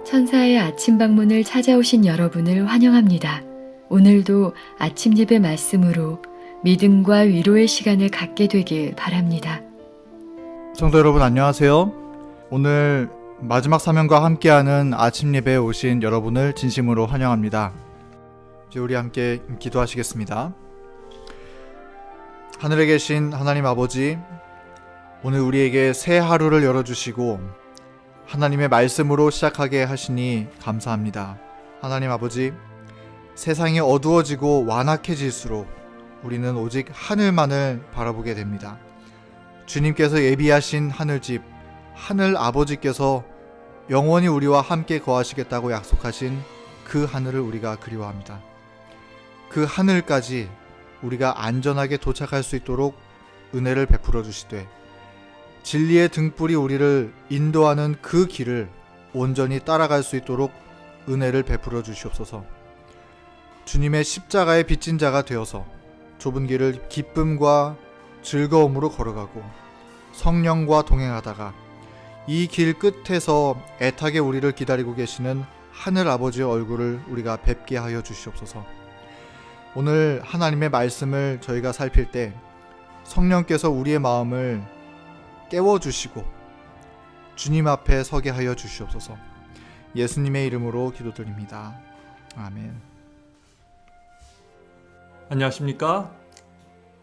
천사의 아침 방문을 찾아오신 여러분을 환영합니다. 오늘도 아침 예배 말씀으로 믿음과 위로의 시간을 갖게 되길 바랍니다. 성도 여러분 안녕하세요. 오늘 마지막 사명과 함께하는 아침 예배에 오신 여러분을 진심으로 환영합니다. 이제 우리 함께 기도하시겠습니다. 하늘에 계신 하나님 아버지, 오늘 우리에게 새 하루를 열어주시고 하나님의 말씀으로 시작하게 하시니 감사합니다. 하나님 아버지, 세상이 어두워지고 완악해질수록 우리는 오직 하늘만을 바라보게 됩니다. 주님께서 예비하신 하늘집, 하늘 아버지께서 영원히 우리와 함께 거하시겠다고 약속하신 그 하늘을 우리가 그리워합니다. 그 하늘까지 우리가 안전하게 도착할 수 있도록 은혜를 베풀어 주시되, 진리의 등불이 우리를 인도하는 그 길을 온전히 따라갈 수 있도록 은혜를 베풀어 주시옵소서. 주님의 십자가에 빚진 자가 되어서 좁은 길을 기쁨과 즐거움으로 걸어가고 성령과 동행하다가 이 길 끝에서 애타게 우리를 기다리고 계시는 하늘 아버지의 얼굴을 우리가 뵙게 하여 주시옵소서. 오늘 하나님의 말씀을 저희가 살필 때 성령께서 우리의 마음을 깨워주시고 주님 앞에 서게 하여 주시옵소서. 예수님의 이름으로 기도드립니다. 아멘. 안녕하십니까?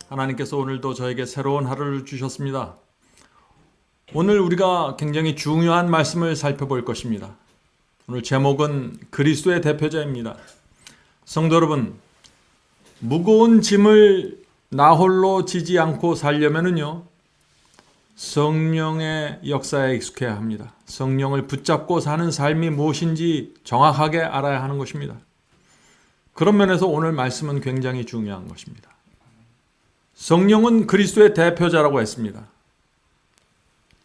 하나님께서 오늘도 저에게 새로운 하루를 주셨습니다. 오늘 우리가 굉장히 중요한 말씀을 살펴볼 것입니다. 오늘 제목은 그리스도의 대표자입니다. 성도 여러분, 무거운 짐을 나 홀로 지지 않고 살려면은요, 성령의 역사에 익숙해야 합니다. 성령을 붙잡고 사는 삶이 무엇인지 정확하게 알아야 하는 것입니다. 그런 면에서 오늘 말씀은 굉장히 중요한 것입니다. 성령은 그리스도의 대표자라고 했습니다.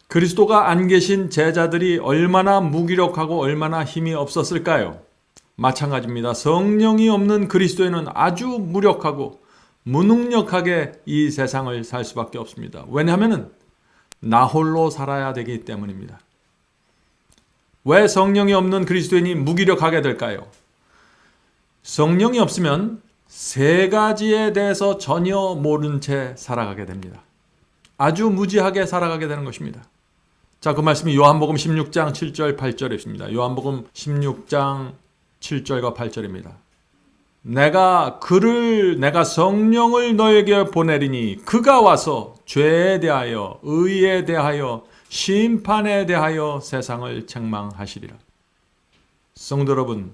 그리스도가 안 계신 제자들이 얼마나 무기력하고 얼마나 힘이 없었을까요? 마찬가지입니다. 성령이 없는 그리스도인은 아주 무력하고 무능력하게 이 세상을 살 수밖에 없습니다. 왜냐하면 나 홀로 살아야 되기 때문입니다. 왜 성령이 없는 그리스도인이 무기력하게 될까요? 성령이 없으면 세 가지에 대해서 전혀 모른 채 살아가게 됩니다. 아주 무지하게 살아가게 되는 것입니다. 자, 그 말씀이 요한복음 16장 7절 8절에 있습니다. 요한복음 16장 7절과 8절입니다. 내가 성령을 너에게 보내리니 그가 와서 죄에 대하여 의에 대하여 심판에 대하여 세상을 책망하시리라. 성도 여러분,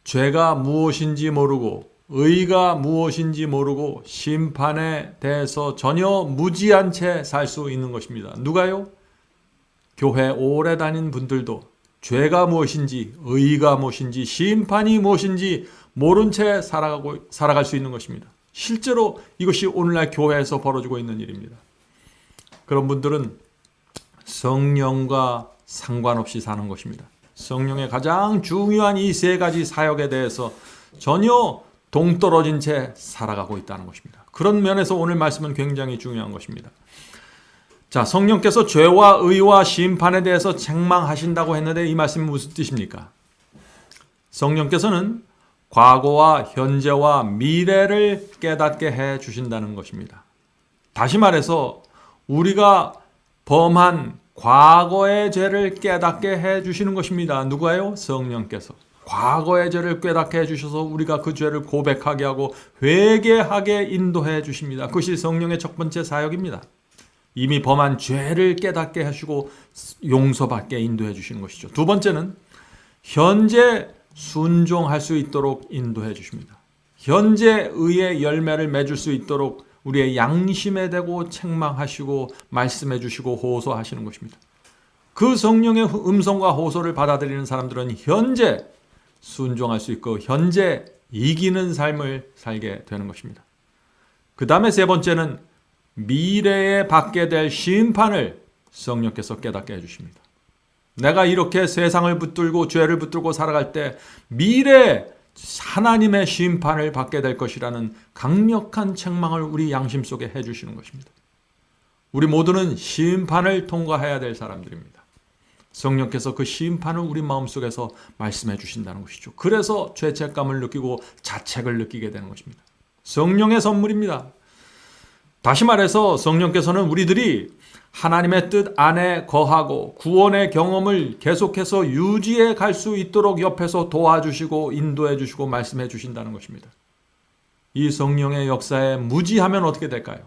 죄가 무엇인지 모르고 의가 무엇인지 모르고 심판에 대해서 전혀 무지한 채 살 수 있는 것입니다. 누가요? 교회 오래 다닌 분들도 죄가 무엇인지 의가 무엇인지 심판이 무엇인지 모른 채 살아갈 수 있는 것입니다. 실제로 이것이 오늘날 교회에서 벌어지고 있는 일입니다. 그런 분들은 성령과 상관없이 사는 것입니다. 성령의 가장 중요한 이 세 가지 사역에 대해서 전혀 동떨어진 채 살아가고 있다는 것입니다. 그런 면에서 오늘 말씀은 굉장히 중요한 것입니다. 자, 성령께서 죄와 의와 심판에 대해서 책망하신다고 했는데 이 말씀이 무슨 뜻입니까? 성령께서는 과거와 현재와 미래를 깨닫게 해 주신다는 것입니다. 다시 말해서 우리가 범한 과거의 죄를 깨닫게 해 주시는 것입니다. 누가요? 성령께서. 과거의 죄를 깨닫게 해 주셔서 우리가 그 죄를 고백하게 하고 회개하게 인도해 주십니다. 그것이 성령의 첫 번째 사역입니다. 이미 범한 죄를 깨닫게 하시고 용서받게 인도해 주시는 것이죠. 두 번째는 현재 순종할 수 있도록 인도해 주십니다. 현재 의의 열매를 맺을 수 있도록 우리의 양심에 대고 책망하시고 말씀해 주시고 호소하시는 것입니다. 그 성령의 음성과 호소를 받아들이는 사람들은 현재 순종할 수 있고 현재 이기는 삶을 살게 되는 것입니다. 그 다음에 세 번째는 미래에 받게 될 심판을 성령께서 깨닫게 해주십니다. 내가 이렇게 세상을 붙들고 죄를 붙들고 살아갈 때 미래에 하나님의 심판을 받게 될 것이라는 강력한 책망을 우리 양심 속에 해주시는 것입니다. 우리 모두는 심판을 통과해야 될 사람들입니다. 성령께서 그 심판을 우리 마음속에서 말씀해 주신다는 것이죠. 그래서 죄책감을 느끼고 자책을 느끼게 되는 것입니다. 성령의 선물입니다. 다시 말해서 성령께서는 우리들이 하나님의 뜻 안에 거하고 구원의 경험을 계속해서 유지해 갈 수 있도록 옆에서 도와주시고 인도해 주시고 말씀해 주신다는 것입니다. 이 성령의 역사에 무지하면 어떻게 될까요?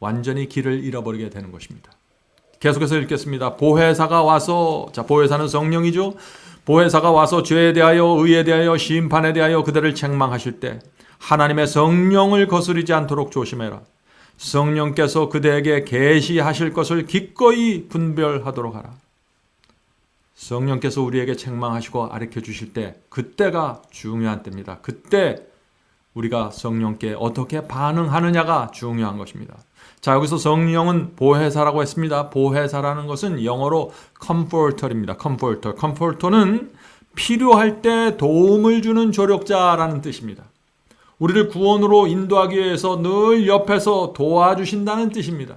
완전히 길을 잃어버리게 되는 것입니다. 계속해서 읽겠습니다. 보혜사가 와서, 보혜사는 성령이죠. 보혜사가 와서 죄에 대하여 의에 대하여 심판에 대하여 그들을 책망하실 때 하나님의 성령을 거스르지 않도록 조심해라. 성령께서 그대에게 계시하실 것을 기꺼이 분별하도록 하라. 성령께서 우리에게 책망하시고 가르쳐 주실 때 그때가 중요한 때입니다. 그때 우리가 성령께 어떻게 반응하느냐가 중요한 것입니다. 자, 여기서 성령은 보혜사라고 했습니다. 보혜사라는 것은 영어로 comforter입니다. comforter는 필요할 때 도움을 주는 조력자라는 뜻입니다. 우리를 구원으로 인도하기 위해서 늘 옆에서 도와주신다는 뜻입니다.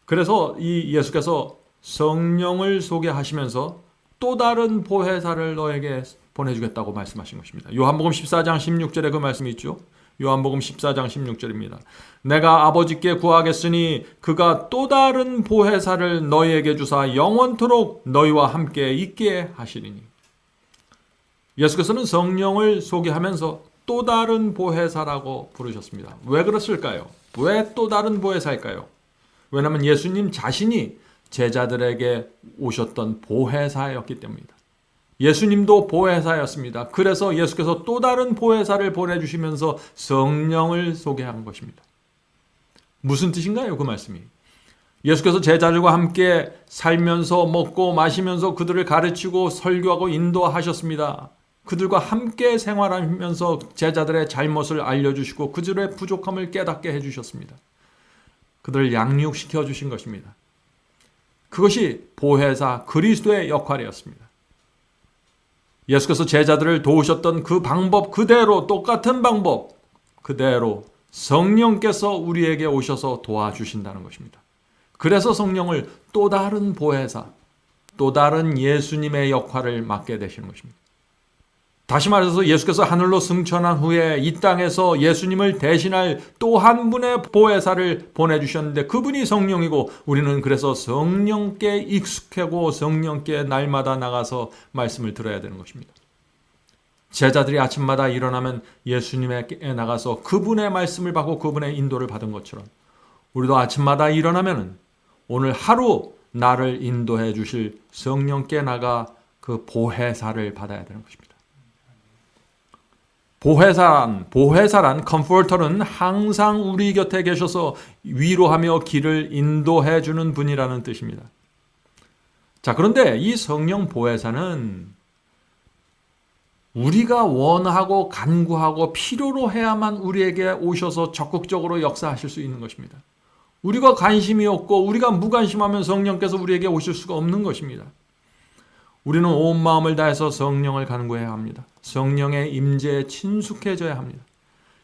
그래서 이 예수께서 성령을 소개하시면서 또 다른 보혜사를 너에게 보내주겠다고 말씀하신 것입니다. 요한복음 14장 16절에 그 말씀이 있죠. 요한복음 14장 16절입니다. 내가 아버지께 구하겠으니 그가 또 다른 보혜사를 너희에게 주사 영원토록 너희와 함께 있게 하시리니. 예수께서는 성령을 소개하면서 또 다른 보혜사라고 부르셨습니다. 왜 그랬을까요? 왜 또 다른 보혜사일까요? 왜냐하면 예수님 자신이 제자들에게 오셨던 보혜사였기 때문입니다. 예수님도 보혜사였습니다. 그래서 예수께서 또 다른 보혜사를 보내주시면서 성령을 소개한 것입니다. 무슨 뜻인가요? 그 말씀이. 예수께서 제자들과 함께 살면서 먹고 마시면서 그들을 가르치고 설교하고 인도하셨습니다. 그들과 함께 생활하면서 제자들의 잘못을 알려주시고 그들의 부족함을 깨닫게 해주셨습니다. 그들을 양육시켜 주신 것입니다. 그것이 보혜사 그리스도의 역할이었습니다. 예수께서 제자들을 도우셨던 그 방법 그대로, 똑같은 방법 그대로 성령께서 우리에게 오셔서 도와주신다는 것입니다. 그래서 성령을 또 다른 보혜사, 또 다른 예수님의 역할을 맡게 되시는 것입니다. 다시 말해서 예수께서 하늘로 승천한 후에 이 땅에서 예수님을 대신할 또 한 분의 보혜사를 보내주셨는데 그분이 성령이고 우리는 그래서 성령께 익숙하고 성령께 날마다 나가서 말씀을 들어야 되는 것입니다. 제자들이 아침마다 일어나면 예수님에게 나가서 그분의 말씀을 받고 그분의 인도를 받은 것처럼 우리도 아침마다 일어나면 오늘 하루 나를 인도해 주실 성령께 나가 그 보혜사를 받아야 되는 것입니다. 보혜사란 컴포터는 항상 우리 곁에 계셔서 위로하며 길을 인도해 주는 분이라는 뜻입니다. 자, 그런데 이 성령 보혜사는 우리가 원하고 간구하고 필요로 해야만 우리에게 오셔서 적극적으로 역사하실 수 있는 것입니다. 우리가 관심이 없고 우리가 무관심하면 성령께서 우리에게 오실 수가 없는 것입니다. 우리는 온 마음을 다해서 성령을 간구해야 합니다. 성령의 임재에 친숙해져야 합니다.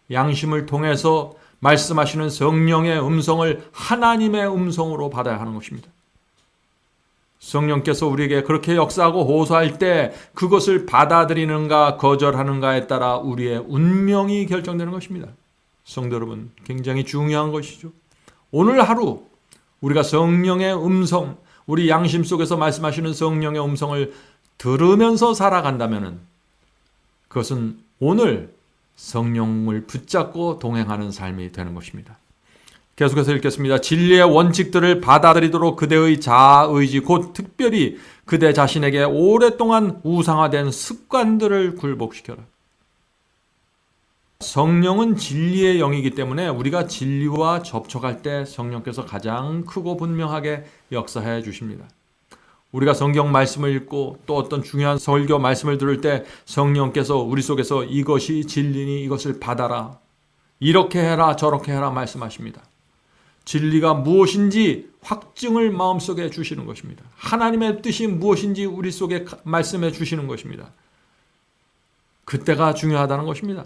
양심을 통해서 말씀하시는 성령의 음성을 하나님의 음성으로 받아야 하는 것입니다. 성령께서 우리에게 그렇게 역사하고 호소할 때 그것을 받아들이는가 거절하는가에 따라 우리의 운명이 결정되는 것입니다. 성도 여러분, 굉장히 중요한 것이죠. 오늘 하루 우리가 성령의 음성, 우리 양심 속에서 말씀하시는 성령의 음성을 들으면서 살아간다면 그것은 오늘 성령을 붙잡고 동행하는 삶이 되는 것입니다. 계속해서 읽겠습니다. 진리의 원칙들을 받아들이도록 그대의 자아의지 곧 특별히 그대 자신에게 오랫동안 우상화된 습관들을 굴복시켜라. 성령은 진리의 영이기 때문에 우리가 진리와 접촉할 때 성령께서 가장 크고 분명하게 역사해 주십니다. 우리가 성경 말씀을 읽고 또 어떤 중요한 설교 말씀을 들을 때 성령께서 우리 속에서 이것이 진리니 이것을 받아라, 이렇게 해라 저렇게 해라 말씀하십니다. 진리가 무엇인지 확증을 마음속에 주시는 것입니다. 하나님의 뜻이 무엇인지 우리 속에 말씀해 주시는 것입니다. 그때가 중요하다는 것입니다.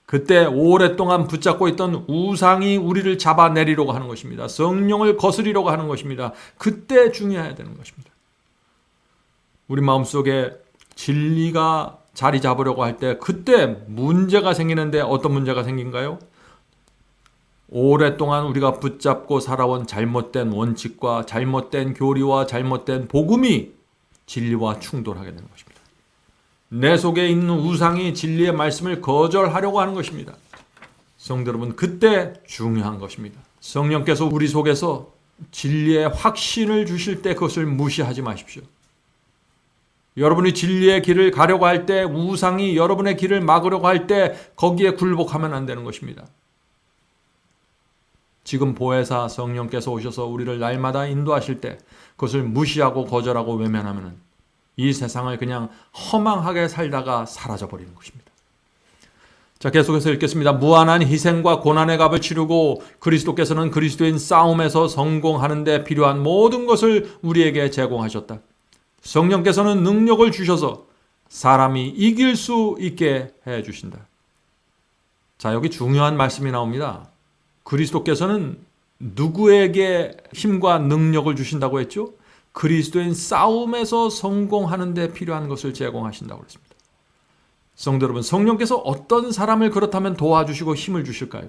그때 오랫동안 붙잡고 있던 우상이 우리를 잡아내리려고 하는 것입니다. 성령을 거스리려고 하는 것입니다. 그때 중요해야 되는 것입니다. 우리 마음속에 진리가 자리 잡으려고 할 때 그때 문제가 생기는데 어떤 문제가 생긴가요? 오랫동안 우리가 붙잡고 살아온 잘못된 원칙과 잘못된 교리와 잘못된 복음이 진리와 충돌하게 되는 것입니다. 내 속에 있는 우상이 진리의 말씀을 거절하려고 하는 것입니다. 성도 여러분, 그때 중요한 것입니다. 성령께서 우리 속에서 진리의 확신을 주실 때 그것을 무시하지 마십시오. 여러분이 진리의 길을 가려고 할 때, 우상이 여러분의 길을 막으려고 할 때 거기에 굴복하면 안 되는 것입니다. 지금 보혜사 성령께서 오셔서 우리를 날마다 인도하실 때 그것을 무시하고 거절하고 외면하면 이 세상을 그냥 허망하게 살다가 사라져버리는 것입니다. 자, 계속해서 읽겠습니다. 무한한 희생과 고난의 값을 치르고 그리스도께서는 그리스도인 싸움에서 성공하는 데 필요한 모든 것을 우리에게 제공하셨다. 성령께서는 능력을 주셔서 사람이 이길 수 있게 해주신다. 자, 여기 중요한 말씀이 나옵니다. 그리스도께서는 누구에게 힘과 능력을 주신다고 했죠? 그리스도인 싸움에서 성공하는 데 필요한 것을 제공하신다고 했습니다. 성도 여러분, 성령께서 어떤 사람을 그렇다면 도와주시고 힘을 주실까요?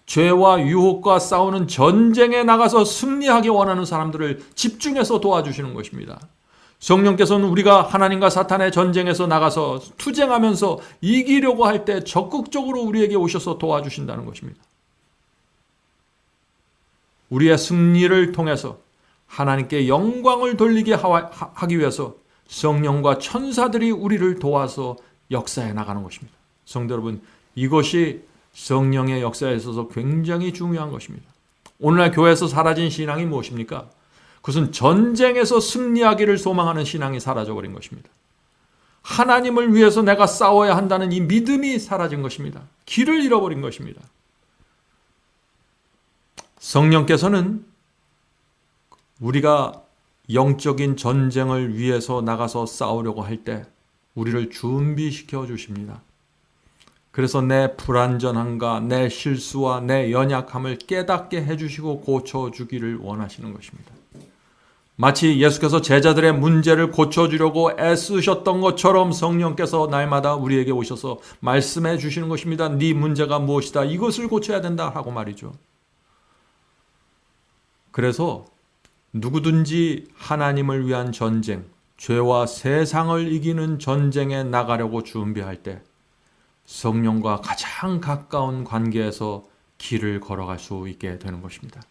죄와 유혹과 싸우는 전쟁에 나가서 승리하기 원하는 사람들을 집중해서 도와주시는 것입니다. 성령께서는 우리가 하나님과 사탄의 전쟁에서 나가서 투쟁하면서 이기려고 할 때 적극적으로 우리에게 오셔서 도와주신다는 것입니다. 우리의 승리를 통해서 하나님께 영광을 돌리게 하기 위해서 성령과 천사들이 우리를 도와서 역사해 나가는 것입니다. 성도 여러분, 이것이 성령의 역사에 있어서 굉장히 중요한 것입니다. 오늘날 교회에서 사라진 신앙이 무엇입니까? 그것은 전쟁에서 승리하기를 소망하는 신앙이 사라져버린 것입니다. 하나님을 위해서 내가 싸워야 한다는 이 믿음이 사라진 것입니다. 길을 잃어버린 것입니다. 성령께서는 우리가 영적인 전쟁을 위해서 나가서 싸우려고 할 때 우리를 준비시켜 주십니다. 그래서 내 불완전함과 내 실수와 내 연약함을 깨닫게 해주시고 고쳐주기를 원하시는 것입니다. 마치 예수께서 제자들의 문제를 고쳐주려고 애쓰셨던 것처럼 성령께서 날마다 우리에게 오셔서 말씀해 주시는 것입니다. 네 문제가 무엇이다. 이것을 고쳐야 된다 하고 말이죠. 그래서 누구든지 하나님을 위한 전쟁, 죄와 세상을 이기는 전쟁에 나가려고 준비할 때 성령과 가장 가까운 관계에서 길을 걸어갈 수 있게 되는 것입니다.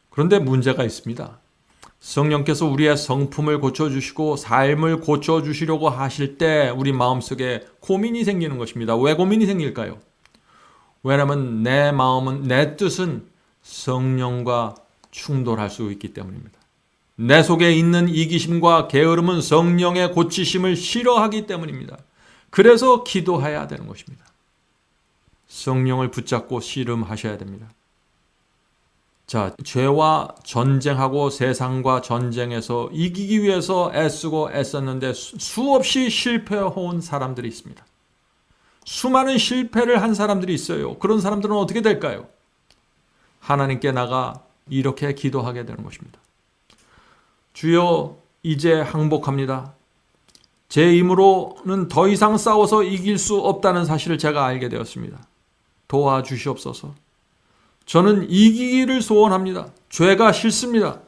그런데 문제가 있습니다. 성령께서 우리의 성품을 고쳐주시고 삶을 고쳐주시려고 하실 때 우리 마음속에 고민이 생기는 것입니다. 왜 고민이 생길까요? 왜냐하면 내 마음은, 내 뜻은 성령과 충돌할 수 있기 때문입니다. 내 속에 있는 이기심과 게으름은 성령의 고치심을 싫어하기 때문입니다. 그래서 기도해야 되는 것입니다. 성령을 붙잡고 씨름하셔야 됩니다. 자, 죄와 전쟁하고 세상과 전쟁에서 이기기 위해서 애쓰고 애썼는데 수없이 실패해온 사람들이 있습니다. 수많은 실패를 한 사람들이 있어요. 그런 사람들은 어떻게 될까요? 하나님께 나가 이렇게 기도하게 되는 것입니다. 주여, 이제 항복합니다. 제 힘으로는 더 이상 싸워서 이길 수 없다는 사실을 제가 알게 되었습니다. 도와주시옵소서. 저는 이기기를 소원합니다. 죄가 싫습니다.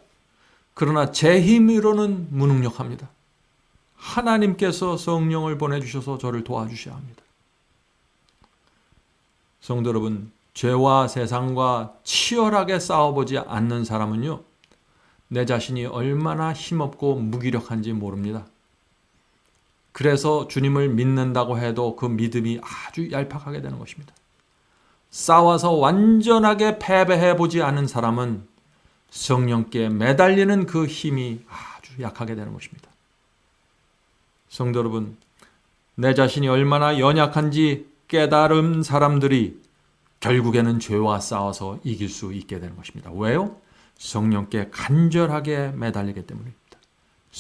그러나 제 힘으로는 무능력합니다. 하나님께서 성령을 보내주셔서 저를 도와주셔야 합니다. 성도 여러분, 죄와 세상과 치열하게 싸워보지 않는 사람은요, 내 자신이 얼마나 힘없고 무기력한지 모릅니다. 그래서 주님을 믿는다고 해도 그 믿음이 아주 얄팍하게 되는 것입니다. 싸워서 완전하게 패배해보지 않은 사람은 성령께 매달리는 그 힘이 아주 약하게 되는 것입니다. 성도 여러분, 내 자신이 얼마나 연약한지 깨달은 사람들이 결국에는 죄와 싸워서 이길 수 있게 되는 것입니다. 왜요? 성령께 간절하게 매달리기 때문입니다.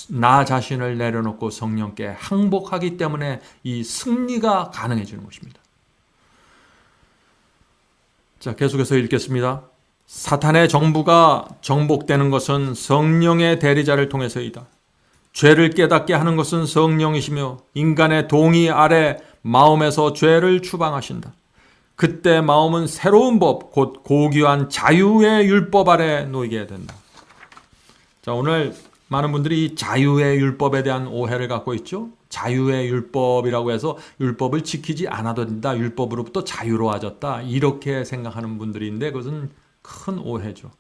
나 자신을 내려놓고 성령께 항복하기 때문에 이 승리가 가능해지는 것입니다. 자, 계속해서 읽겠습니다. 사탄의 정부가 정복되는 것은 성령의 대리자를 통해서이다. 죄를 깨닫게 하는 것은 성령이시며 인간의 동의 아래 마음에서 죄를 추방하신다. 그때 마음은 새로운 법, 곧 고귀한 자유의 율법 아래 놓이게 된다. 자, 오늘 많은 분들이 이 자유의 율법에 대한 오해를 갖고 있죠. 자유의 율법이라고 해서 율법을 지키지 않아도 된다. 율법으로부터 자유로워졌다. 이렇게 생각하는 분들이 있는데 그것은 큰 오해죠.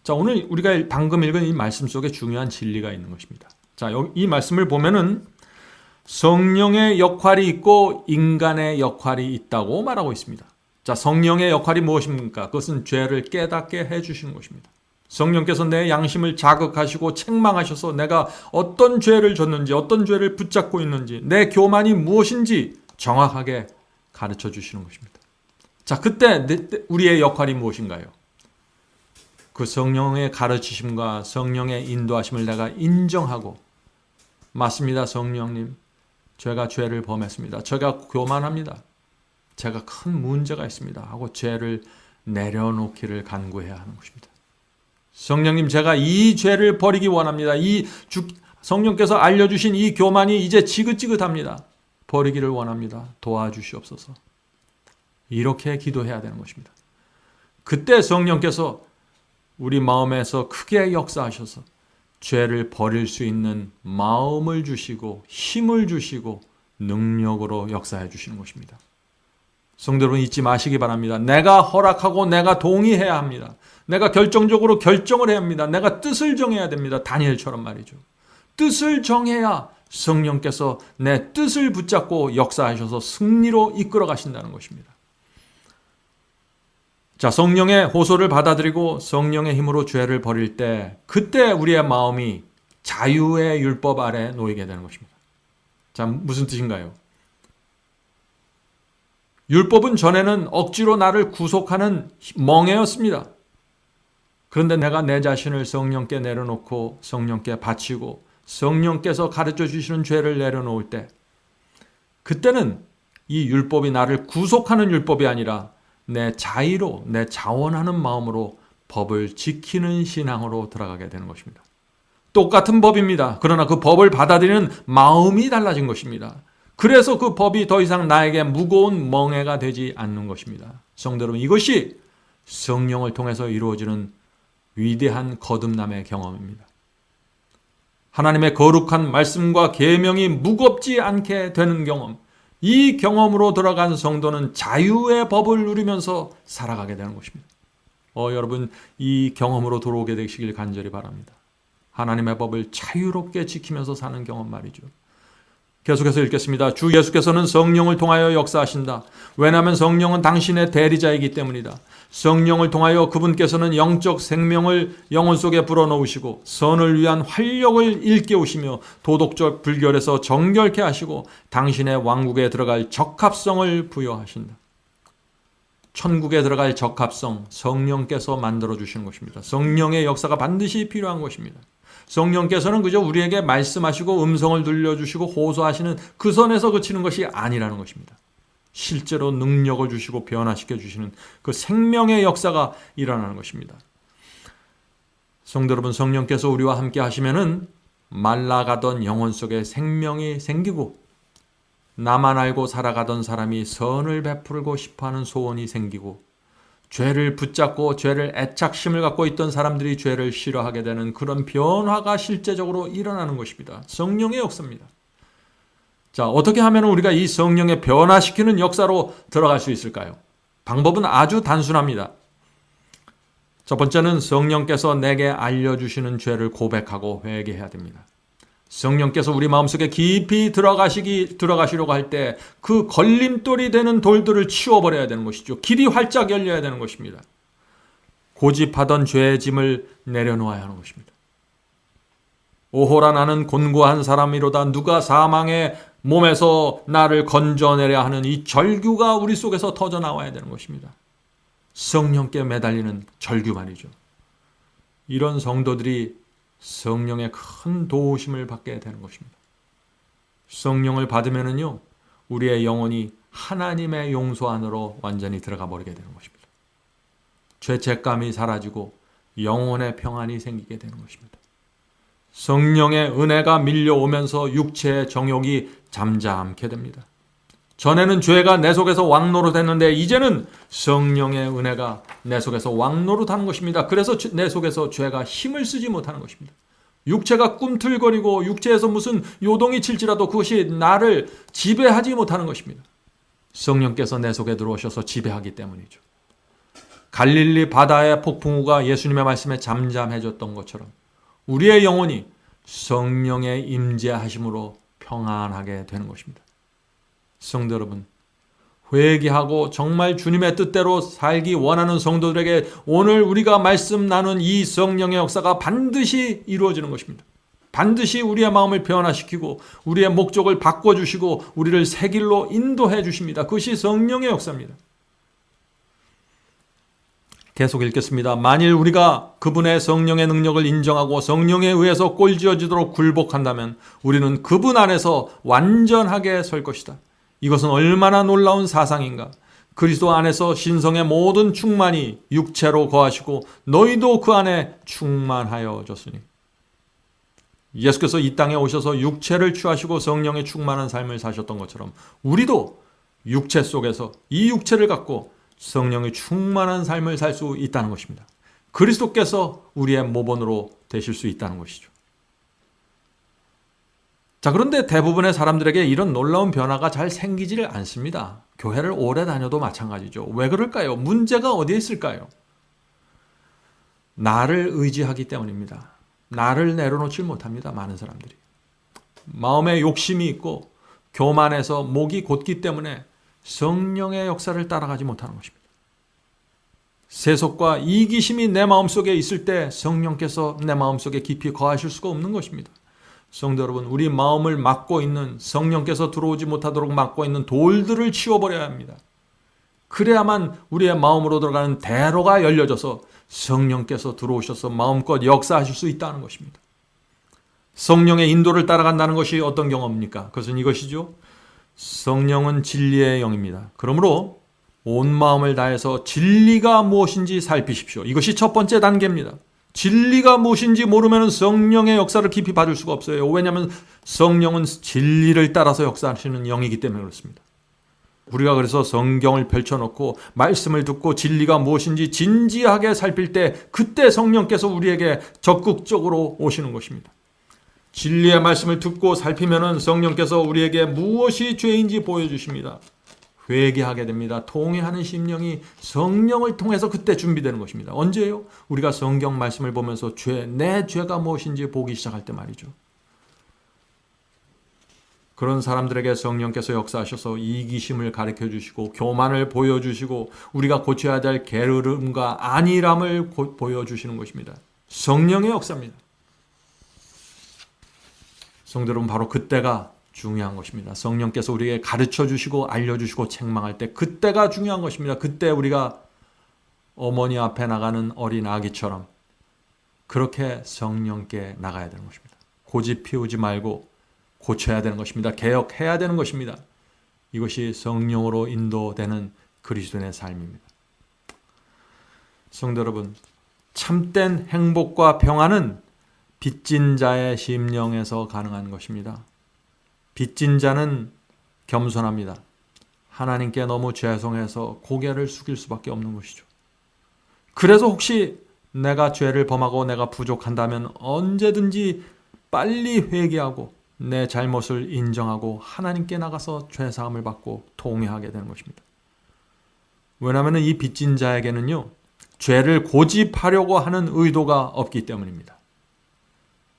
자, 오늘 우리가 방금 읽은 이 말씀 속에 중요한 진리가 있는 것입니다. 자, 이 말씀을 보면은 성령의 역할이 있고 인간의 역할이 있다고 말하고 있습니다. 자, 성령의 역할이 무엇입니까? 그것은 죄를 깨닫게 해주시는 것입니다. 성령께서 내 양심을 자극하시고 책망하셔서 내가 어떤 죄를 졌는지, 어떤 죄를 붙잡고 있는지, 내 교만이 무엇인지 정확하게 가르쳐 주시는 것입니다. 자, 그때 우리의 역할이 무엇인가요? 그 성령의 가르치심과 성령의 인도하심을 내가 인정하고, 맞습니다, 성령님. 제가 죄를 범했습니다. 제가 교만합니다. 제가 큰 문제가 있습니다. 하고 죄를 내려놓기를 간구해야 하는 것입니다. 성령님, 제가 이 죄를 버리기 원합니다. 성령께서 알려주신 이 교만이 이제 지긋지긋합니다. 버리기를 원합니다. 도와주시옵소서. 이렇게 기도해야 되는 것입니다. 그때 성령께서 우리 마음에서 크게 역사하셔서 죄를 버릴 수 있는 마음을 주시고 힘을 주시고 능력으로 역사해 주시는 것입니다. 성도 여러분, 잊지 마시기 바랍니다. 내가 허락하고 내가 동의해야 합니다. 내가 결정적으로 결정을 해야 합니다. 내가 뜻을 정해야 됩니다. 다니엘처럼 말이죠. 뜻을 정해야 성령께서 내 뜻을 붙잡고 역사하셔서 승리로 이끌어 가신다는 것입니다. 자, 성령의 호소를 받아들이고 성령의 힘으로 죄를 버릴 때 그때 우리의 마음이 자유의 율법 아래 놓이게 되는 것입니다. 자, 무슨 뜻인가요? 율법은 전에는 억지로 나를 구속하는 멍에였습니다. 그런데 내가 내 자신을 성령께 내려놓고 성령께 바치고 성령께서 가르쳐 주시는 죄를 내려놓을 때 그때는 이 율법이 나를 구속하는 율법이 아니라 내 자의로, 내 자원하는 마음으로 법을 지키는 신앙으로 들어가게 되는 것입니다. 똑같은 법입니다. 그러나 그 법을 받아들이는 마음이 달라진 것입니다. 그래서 그 법이 더 이상 나에게 무거운 멍에가 되지 않는 것입니다. 성도 여러분, 이것이 성령을 통해서 이루어지는 위대한 거듭남의 경험입니다. 하나님의 거룩한 말씀과 계명이 무겁지 않게 되는 경험, 이 경험으로 들어간 성도는 자유의 법을 누리면서 살아가게 되는 것입니다. 여러분, 이 경험으로 들어오게 되시길 간절히 바랍니다. 하나님의 법을 자유롭게 지키면서 사는 경험 말이죠. 계속해서 읽겠습니다. 주 예수께서는 성령을 통하여 역사하신다. 왜냐하면 성령은 당신의 대리자이기 때문이다. 성령을 통하여 그분께서는 영적 생명을 영혼 속에 불어넣으시고 선을 위한 활력을 일깨우시며 도덕적 불결에서 정결케 하시고 당신의 왕국에 들어갈 적합성을 부여하신다. 천국에 들어갈 적합성, 성령께서 만들어주시는 것입니다. 성령의 역사가 반드시 필요한 것입니다. 성령께서는 그저 우리에게 말씀하시고 음성을 들려주시고 호소하시는 그 선에서 그치는 것이 아니라는 것입니다. 실제로 능력을 주시고 변화시켜 주시는 그 생명의 역사가 일어나는 것입니다. 성도 여러분, 성령께서 우리와 함께 하시면은 말라가던 영혼 속에 생명이 생기고 나만 알고 살아가던 사람이 선을 베풀고 싶어하는 소원이 생기고 죄를 붙잡고 죄를 애착심을 갖고 있던 사람들이 죄를 싫어하게 되는 그런 변화가 실제적으로 일어나는 것입니다. 성령의 역사입니다. 자, 어떻게 하면 우리가 이 성령의 변화시키는 역사로 들어갈 수 있을까요? 방법은 아주 단순합니다. 첫 번째는 성령께서 내게 알려주시는 죄를 고백하고 회개해야 됩니다. 성령께서 우리 마음속에 깊이 들어가시려고 할 때 그 걸림돌이 되는 돌들을 치워버려야 되는 것이죠. 길이 활짝 열려야 되는 것입니다. 고집하던 죄의 짐을 내려놓아야 하는 것입니다. 오호라 나는 곤고한 사람이로다. 누가 사망의 몸에서 나를 건져내려 하는 이 절규가 우리 속에서 터져 나와야 되는 것입니다. 성령께 매달리는 절규 말이죠. 이런 성도들이 성령의 큰 도우심을 받게 되는 것입니다. 성령을 받으면은요, 우리의 영혼이 하나님의 용서 안으로 완전히 들어가 버리게 되는 것입니다. 죄책감이 사라지고 영혼의 평안이 생기게 되는 것입니다. 성령의 은혜가 밀려오면서 육체의 정욕이 잠잠케 됩니다. 전에는 죄가 내 속에서 왕노릇했는데 이제는 성령의 은혜가 내 속에서 왕노릇하는 것입니다. 그래서 내 속에서 죄가 힘을 쓰지 못하는 것입니다. 육체가 꿈틀거리고 육체에서 무슨 요동이 칠지라도 그것이 나를 지배하지 못하는 것입니다. 성령께서 내 속에 들어오셔서 지배하기 때문이죠. 갈릴리 바다의 폭풍우가 예수님의 말씀에 잠잠해졌던 것처럼 우리의 영혼이 성령의 임재하심으로 평안하게 되는 것입니다. 성도 여러분, 회개하고 정말 주님의 뜻대로 살기 원하는 성도들에게 오늘 우리가 말씀 나눈 이 성령의 역사가 반드시 이루어지는 것입니다. 반드시 우리의 마음을 변화시키고 우리의 목적을 바꿔주시고 우리를 새 길로 인도해 주십니다. 그것이 성령의 역사입니다. 계속 읽겠습니다. 만일 우리가 그분의 성령의 능력을 인정하고 성령에 의해서 꼴지어지도록 굴복한다면 우리는 그분 안에서 완전하게 설 것이다. 이것은 얼마나 놀라운 사상인가. 그리스도 안에서 신성의 모든 충만이 육체로 거하시고 너희도 그 안에 충만하여졌으니. 예수께서 이 땅에 오셔서 육체를 취하시고 성령의 충만한 삶을 사셨던 것처럼 우리도 육체 속에서 이 육체를 갖고 성령의 충만한 삶을 살 수 있다는 것입니다. 그리스도께서 우리의 모본으로 되실 수 있다는 것이죠. 자, 그런데 대부분의 사람들에게 이런 놀라운 변화가 잘 생기지를 않습니다. 교회를 오래 다녀도 마찬가지죠. 왜 그럴까요? 문제가 어디에 있을까요? 나를 의지하기 때문입니다. 나를 내려놓지 못합니다. 많은 사람들이. 마음에 욕심이 있고 교만해서 목이 곧기 때문에 성령의 역사를 따라가지 못하는 것입니다. 세속과 이기심이 내 마음속에 있을 때 성령께서 내 마음속에 깊이 거하실 수가 없는 것입니다. 성도 여러분, 우리 마음을 막고 있는 성령께서 들어오지 못하도록 막고 있는 돌들을 치워버려야 합니다. 그래야만 우리의 마음으로 들어가는 대로가 열려져서 성령께서 들어오셔서 마음껏 역사하실 수 있다는 것입니다. 성령의 인도를 따라간다는 것이 어떤 경험입니까? 그것은 이것이죠. 성령은 진리의 영입니다. 그러므로 온 마음을 다해서 진리가 무엇인지 살피십시오. 이것이 첫 번째 단계입니다. 진리가 무엇인지 모르면 성령의 역사를 깊이 받을 수가 없어요. 왜냐하면 성령은 진리를 따라서 역사하시는 영이기 때문에 그렇습니다. 우리가 그래서 성경을 펼쳐놓고 말씀을 듣고 진리가 무엇인지 진지하게 살필 때 그때 성령께서 우리에게 적극적으로 오시는 것입니다. 진리의 말씀을 듣고 살피면 성령께서 우리에게 무엇이 죄인지 보여주십니다. 회개하게 됩니다. 통회하는 심령이 성령을 통해서 그때 준비되는 것입니다. 언제요? 우리가 성경 말씀을 보면서 내 죄가 무엇인지 보기 시작할 때 말이죠. 그런 사람들에게 성령께서 역사하셔서 이기심을 가르쳐 주시고 교만을 보여주시고 우리가 고쳐야 될 게으름과 안일함을 보여주시는 것입니다. 성령의 역사입니다. 성도 여러분, 바로 그때가 중요한 것입니다. 성령께서 우리에게 가르쳐 주시고 알려주시고 책망할 때 그때가 중요한 것입니다. 그때 우리가 어머니 앞에 나가는 어린 아기처럼 그렇게 성령께 나가야 되는 것입니다. 고집 피우지 말고 고쳐야 되는 것입니다. 개혁해야 되는 것입니다. 이것이 성령으로 인도되는 그리스도인의 삶입니다. 성도 여러분, 참된 행복과 평안은 빚진 자의 심령에서 가능한 것입니다. 빚진 자는 겸손합니다. 하나님께 너무 죄송해서 고개를 숙일 수밖에 없는 것이죠. 그래서 혹시 내가 죄를 범하고 내가 부족한다면 언제든지 빨리 회개하고 내 잘못을 인정하고 하나님께 나가서 죄사함을 받고 통회하게 되는 것입니다. 왜냐하면 이 빚진 자에게는요, 죄를 고집하려고 하는 의도가 없기 때문입니다.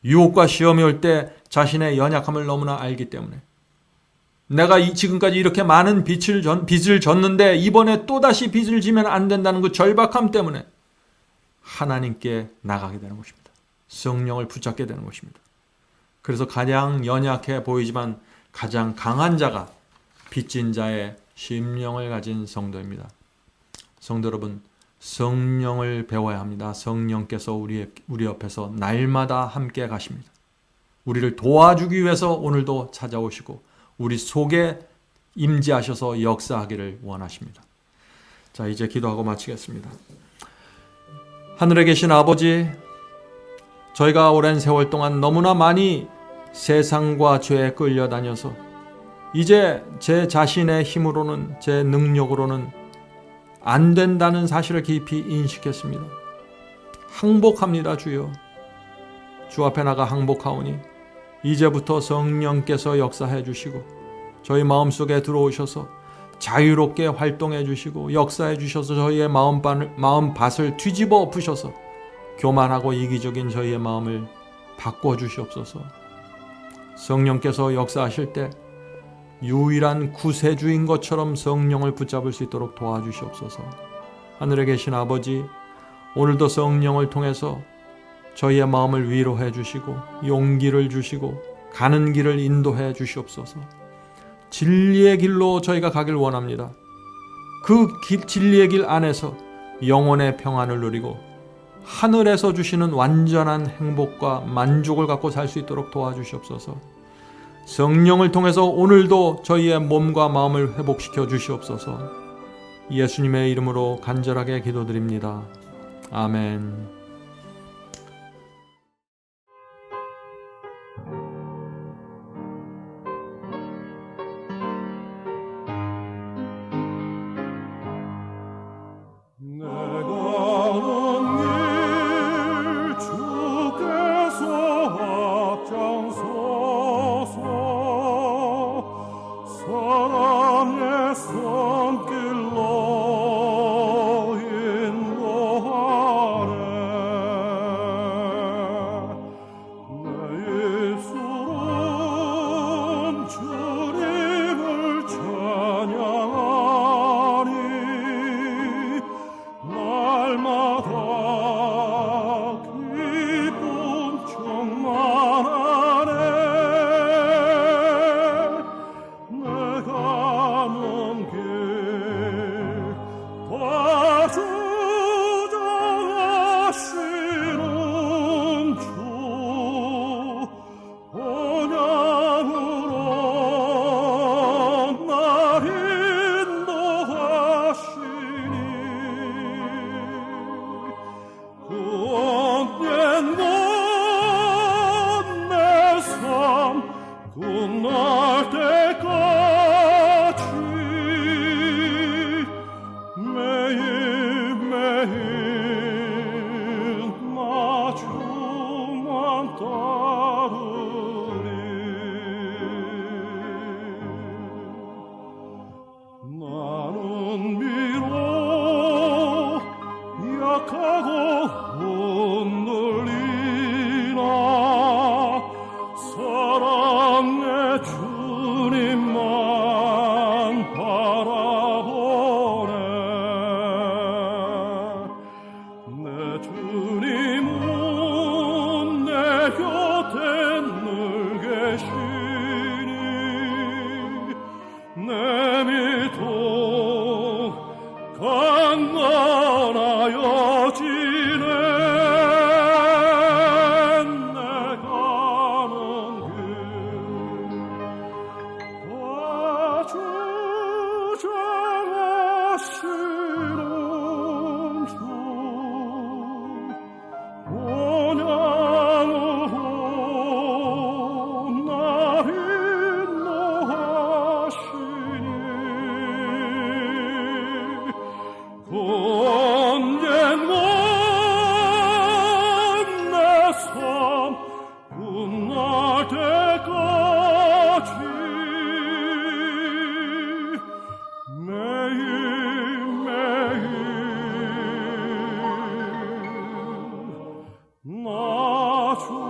유혹과 시험이 올 때 자신의 연약함을 너무나 알기 때문에 내가 지금까지 이렇게 많은 빚을 졌는데 이번에 또다시 빚을 지면 안 된다는 그 절박함 때문에 하나님께 나가게 되는 것입니다. 성령을 붙잡게 되는 것입니다. 그래서 가장 연약해 보이지만 가장 강한 자가 빚진 자의 심령을 가진 성도입니다. 성도 여러분, 성령을 배워야 합니다. 성령께서 우리 옆에서 날마다 함께 가십니다. 우리를 도와주기 위해서 오늘도 찾아오시고 우리 속에 임재하셔서 역사하기를 원하십니다. 자, 이제 기도하고 마치겠습니다. 하늘에 계신 아버지, 저희가 오랜 세월 동안 너무나 많이 세상과 죄에 끌려다녀서 이제 제 자신의 힘으로는, 제 능력으로는 안 된다는 사실을 깊이 인식했습니다. 항복합니다, 주여. 주 앞에 나가 항복하오니 이제부터 성령께서 역사해 주시고 저희 마음속에 들어오셔서 자유롭게 활동해 주시고 역사해 주셔서 저희의 마음밭을 뒤집어 엎으셔서 교만하고 이기적인 저희의 마음을 바꿔 주시옵소서. 성령께서 역사하실 때 유일한 구세주인 것처럼 성령을 붙잡을 수 있도록 도와주시옵소서. 하늘에 계신 아버지, 오늘도 성령을 통해서 저희의 마음을 위로해 주시고 용기를 주시고 가는 길을 인도해 주시옵소서. 진리의 길로 저희가 가길 원합니다. 그 진리의 길 안에서 영혼의 평안을 누리고 하늘에서 주시는 완전한 행복과 만족을 갖고 살 수 있도록 도와주시옵소서. 성령을 통해서 오늘도 저희의 몸과 마음을 회복시켜 주시옵소서. 예수님의 이름으로 간절하게 기도드립니다. 아멘. 나주